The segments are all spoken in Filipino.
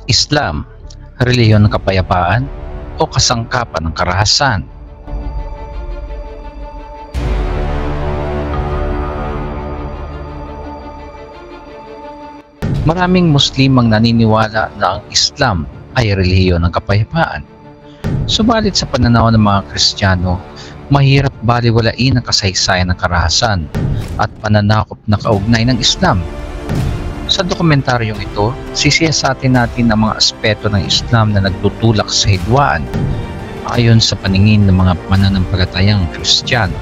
Islam, relihiyon ng kapayapaan o kasangkapan ng karahasan? Maraming Muslim ang naniniwala na ang Islam ay relihiyon ng kapayapaan. Subalit sa pananaw ng mga Kristiyano, mahirap baliwalain ang kasaysayan ng karahasan at pananakop na kaugnay ng Islam. Sa dokumentaryong ito, sisiyasatin natin ang mga aspeto ng Islam na nagtutulak sa hidwaan ayon sa paningin ng mga mananampalatayang Kristiyano.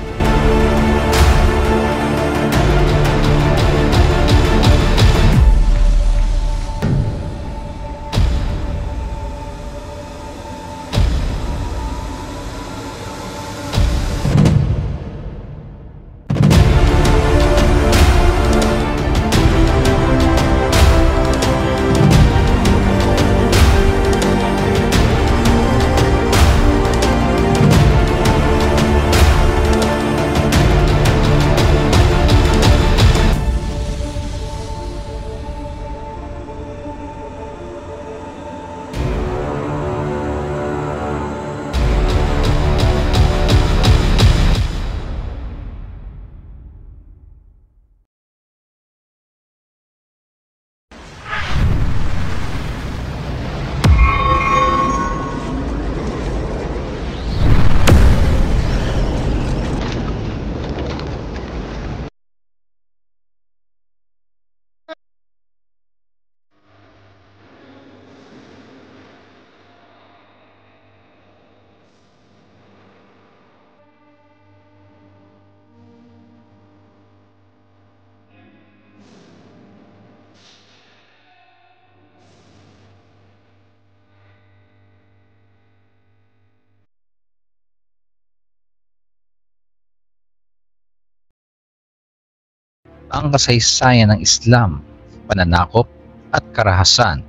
Ang kasaysayan ng Islam, pananakop at karahasan.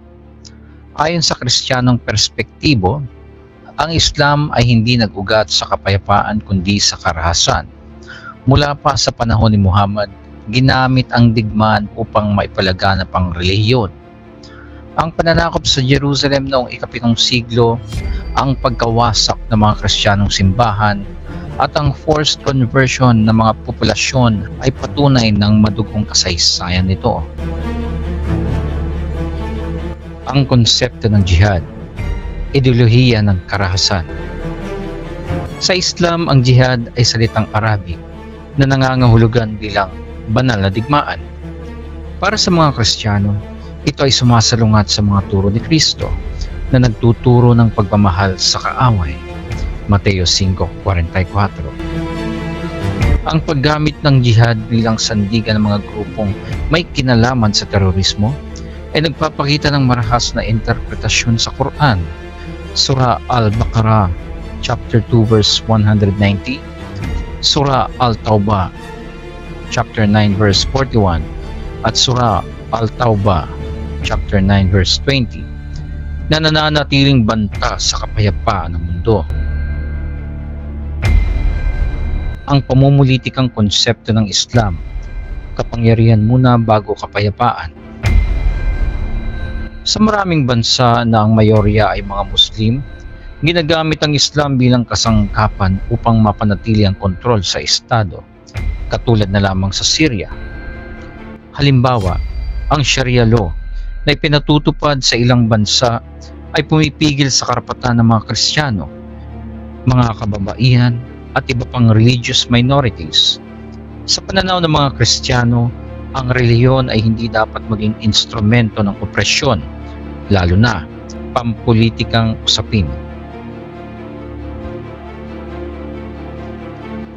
Ayon sa Kristiyanong perspektibo, ang Islam ay hindi nag-ugat sa kapayapaan kundi sa karahasan. Mula pa sa panahon ni Muhammad, ginamit ang digmaan upang maipalaganap ang relihiyon. Ang pananakop sa Jerusalem noong ika-7 siglo, ang pagkawasak ng mga Kristiyanong simbahan, at ang forced conversion ng mga populasyon ay patunay ng madugong kasaysayan nito. Ang konsepto ng jihad, ideolohiya ng karahasan. Sa Islam, ang jihad ay salitang Arabic na nangangahulugan bilang banal na digmaan. Para sa mga Kristiyano, ito ay sumasalungat sa mga turo ni Kristo na nagtuturo ng pagmamahal sa kaaway. Mateo 5:44. Ang paggamit ng jihad bilang sandigan ng mga grupong may kinalaman sa terorismo ay nagpapakita ng marahas na interpretasyon sa Quran. Surah Al-Baqarah chapter 2 verse 190, Surah Al-Tawbah chapter 9 verse 41 at Surah Al-Tawbah chapter 9 verse 20 na nananatiling banta sa kapayapaan ng mundo. Ang pamumulitikang konsepto ng Islam, kapangyarihan muna bago kapayapaan. Sa maraming bansa na ang mayorya ay mga Muslim, ginagamit ang Islam bilang kasangkapan upang mapanatili ang kontrol sa estado, katulad na lamang sa Syria. Halimbawa, ang Sharia law na ipinatutupad sa ilang bansa ay pumipigil sa karapatan ng mga Kristiyano, mga kababaihan, at iba pang religious minorities. Sa pananaw ng mga Kristiyano, ang relihiyon ay hindi dapat maging instrumento ng opresyon, lalo na pampulitikang usapin.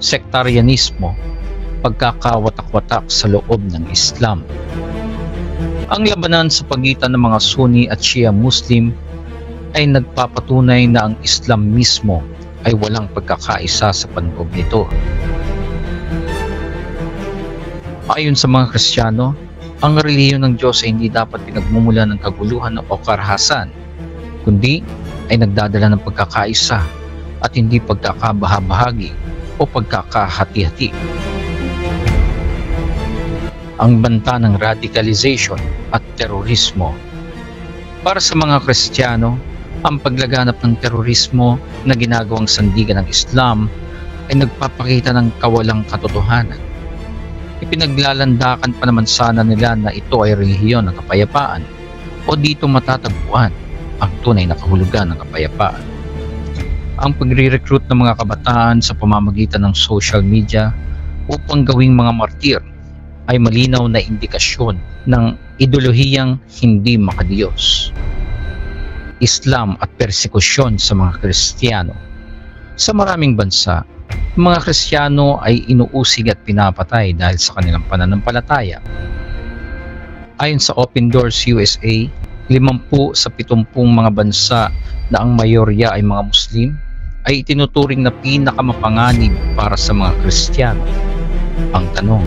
Sektarianismo, pagkakawatak-watak sa loob ng Islam. Ang labanan sa pagitan ng mga Sunni at Shia Muslim ay nagpapatunay na ang Islam mismo ay walang pagkakaisa sa panloob nito. Ayon sa mga Kristiyano, ang relihiyon ng Diyos ay hindi dapat pinagmumulan ng kaguluhan o karahasan, kundi ay nagdadala ng pagkakaisa at hindi pagkakabahabahagi o pagkakahati-hati. Ang banta ng radicalization at terorismo. Para sa mga Kristiyano, ang paglaganap ng terorismo na ginagawang sandigan ng Islam ay nagpapakita ng kawalang katotohanan. Ipinaglalandakan pa naman sana nila na ito ay relihiyon ng kapayapaan o dito matatagpuan ang tunay na kahulugan ng kapayapaan. Ang pagre-recruit ng mga kabataan sa pamamagitan ng social media upang gawing mga martir ay malinaw na indikasyon ng ideolohiyang hindi makadiyos, Islam at persekusyon sa mga Kristiyano. Sa maraming bansa, mga Kristiyano ay inuusig at pinapatay dahil sa kanilang pananampalataya. Ayon sa Open Doors USA, 50 sa 70 mga bansa na ang mayorya ay mga Muslim ay itinuturing na pinakamapanganib para sa mga Kristiyano. Ang tanong,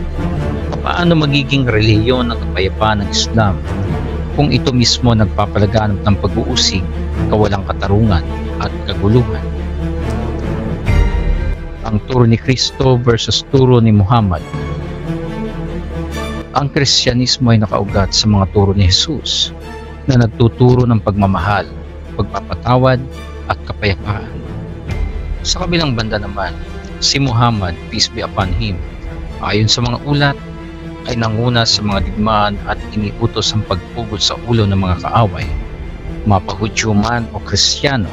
paano magiging relihiyon ng kapayapaan ng Islam kung ito mismo nagpapalaganap ng pag-uusig, kawalang katarungan at kaguluhan? Ang turo ni Kristo versus turo ni Muhammad. Ang Kristyanismo ay nakaugat sa mga turo ni Jesus na nagtuturo ng pagmamahal, pagpapatawad at kapayapaan. Sa kabilang banda naman, si Muhammad, peace be upon him, ayon sa mga ulat, ay nanguna sa mga digmaan at iniutos ang pagpugod sa ulo ng mga kaaway, mapahudyo man o Kristiyano.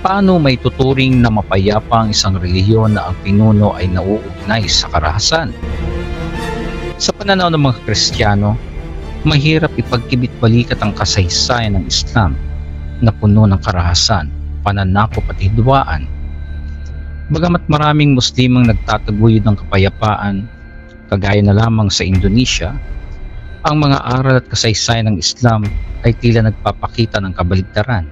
Paano may tuturing na mapayapa ang isang relihiyon na ang pinuno ay nauugnay sa karahasan? Sa pananaw ng mga Kristiyano, mahirap ipagkibit-balikat ang kasaysayan ng Islam na puno ng karahasan, pananakop at hidwaan. Bagamat maraming Muslim ang nagtataguyod ng kapayapaan, kagaya na lamang sa Indonesia, ang mga aral at kasaysayan ng Islam ay tila nagpapakita ng kabaligtaran.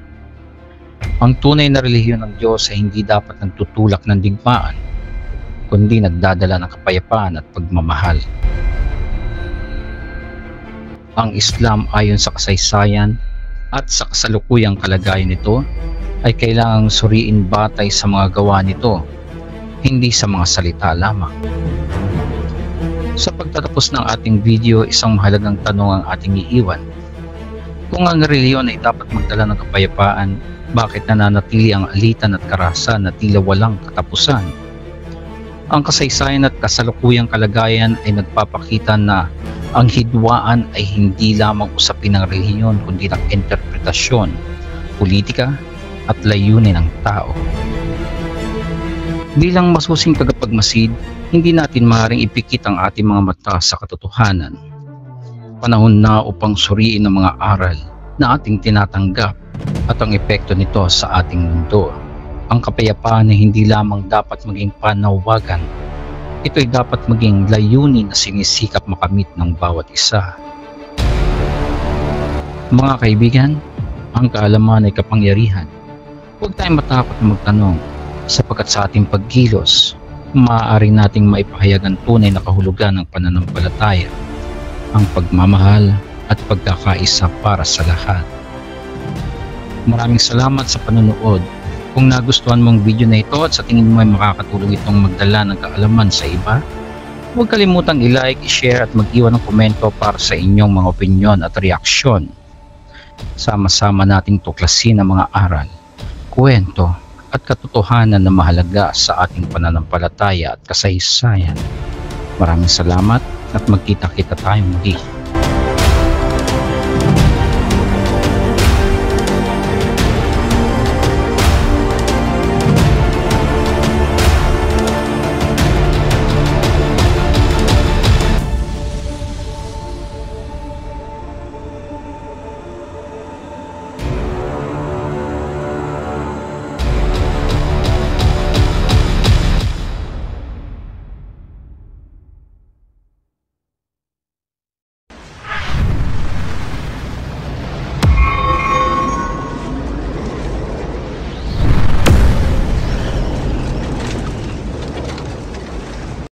Ang tunay na relihiyon ng Diyos ay hindi dapat nagtutulak ng digmaan, kundi nagdadala ng kapayapaan at pagmamahal. Ang Islam ayon sa kasaysayan at sa kasalukuyang kalagayan nito ay kailangang suriin batay sa mga gawa nito, hindi sa mga salita lamang. Sa pagtatapos ng ating video, isang mahalagang tanong ang ating iiwan. Kung ang relihiyon ay dapat magdala ng kapayapaan, bakit nananatili ang alitan at karahasan na tila walang katapusan? Ang kasaysayan at kasalukuyang kalagayan ay nagpapakita na ang hidwaan ay hindi lamang usapin ng relihiyon kundi ng interpretasyon, politika at layunin ng tao. Bilang masusing tagapagmasid, hindi natin maaaring ipikit ang ating mga mata sa katotohanan. Panahon na upang suriin ang mga aral na ating tinatanggap at ang epekto nito sa ating mundo. Ang kapayapaan ay hindi lamang dapat maging panawagan, ito'y dapat maging layunin na sinisikap makamit ng bawat isa. Mga kaibigan, ang kaalaman ay kapangyarihan. Huwag tayong matakot na magtanong, sapagkat sa ating pagkilos, maaari nating maipahayag ang tunay na kahulugan ng pananampalataya, ang pagmamahal at pagkakaisa para sa lahat. Maraming salamat sa panonood. Kung nagustuhan mong video na ito at sa tingin mo ay makakatulong itong magdala ng kaalaman sa iba, huwag kalimutang i-like, i-share at mag-iwan ng komento para sa inyong mga opinyon at reaksyon. Sama-sama nating tuklasin ang mga aral, kwento at katotohanan na mahalaga sa ating pananampalataya at kasaysayan. Maraming salamat at magkita-kita tayong muli.